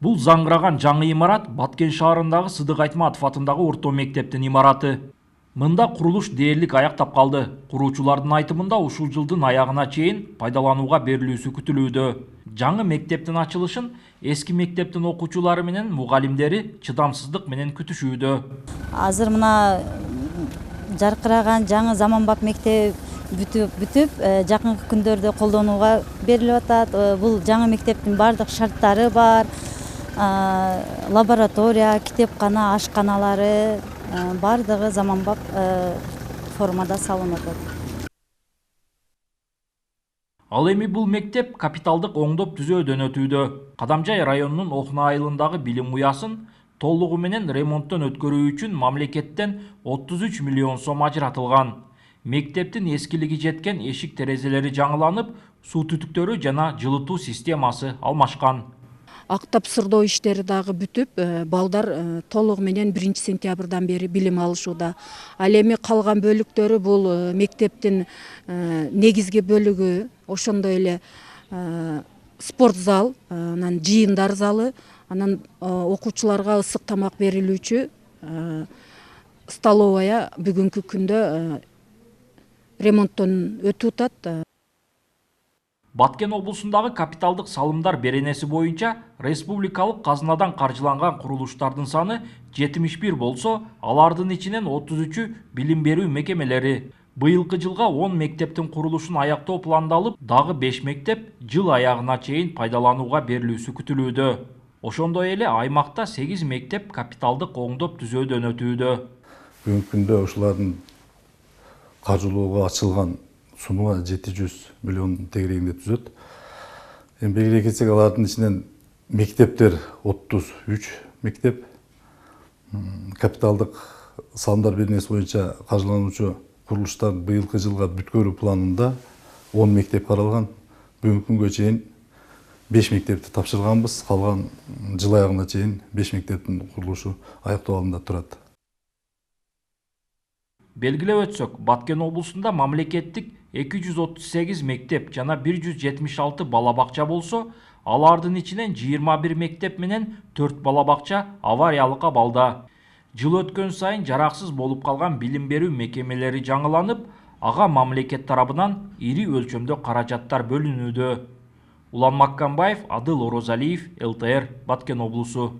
Бул заңгыраган жаңы имарат Баткен шаарындагы Сыдык Айтматов атындагы орто мектептин имараты. Мында курулуш дээрлик аяктап калды. Куруучулардын айтымында ушул жылдын аягына чейин пайдаланууга берилүүсү күтүлүүдө. Жаңы мектептин ачылышын эски мектептин окуучулары менен мугалимдери чыдамсыздык менен күтүшүүдө. Азыр мына жаркыраган жаңы заманбап мектеп бүтүп жакынкы күндөрдө колдонууга берилип атат. Бул жаңы мектептин бардык шарттары бар. Лаборатория, китепкана, ашканалары бардыгы заманбап формада салынып атат. Ал эми бул мектеп капиталдык оңдоп түзөөдөн өтүүдө. Кадамжай районунун Окна айылындагы билим уясын толугу менен ремонттон өткөрүү үчүн мамлекеттен 33 миллион сом ажыратылган. Мектептин эскилиги жеткен эшик терезелери жаңыланып, суу түтүктөрү жана жылытуу системасы алмашкан. Тапсырдоо иштери дагы бүтүп, балдар толугу менен 1 сентябрдан бери билим алышууда. Ал эми калган бөлүктөрү бул мектептин негизги бөлүгү, ошондой эле спорт зал, анан жыйындар залы, анан окуучуларга ысык тамак берилүүчү столовая бүгүнкү күндө ремонттон өтүп атат. Баткен облусундагы капиталдык салымдар беренеси боюнча республикалык казынадан каржыланган курулуштардын саны 71 болсо, алардын ичинен 33-ү билим берүү мекемелери. Быйылкы жылга 10 мектептин курулушун аяктоо пландалып, дагы 5 мектеп жыл аягына чейин пайдаланууга берилүүсү күтүлүүдө. Ошондой эле аймакта 8 мектеп капиталдык оңдоп түзөөдөн өтүүдө. Бүгүнкү күндө ушулардын каржылоого ачылган сумма 700 миллион тегерегинде түзөт. Белгилей кетсек, алардын ичинен мектептер 33 мектеп, капиталдык салымдар беренеси боюнча каржылануучу курулуштар быйылкы жылга бүткөрүү планында 10 мектеп каралган. Бүгүнкү күнгө чейин 5 мектепти тапшырганбыз, калган жыл аягына чейин 5 мектептин курулушу аяктоо алдында турат. Белгилеп өтсөк, Баткен облусунда мамлекеттик 238 мектеп жана 176 бала бакча болсо, алардын ичинен 21 мектеп менен 4 бала бакча авариялык абалда. Жыл өткөн сайын жараксыз болуп калган билим берүү мекемелери жаңыланып, ага мамлекет тарабынан ири өлчөмдө каражаттар бөлүнүүдө. Улан Маккамбаев, Адыл Орозалиев, ЛТР, Баткен облусу.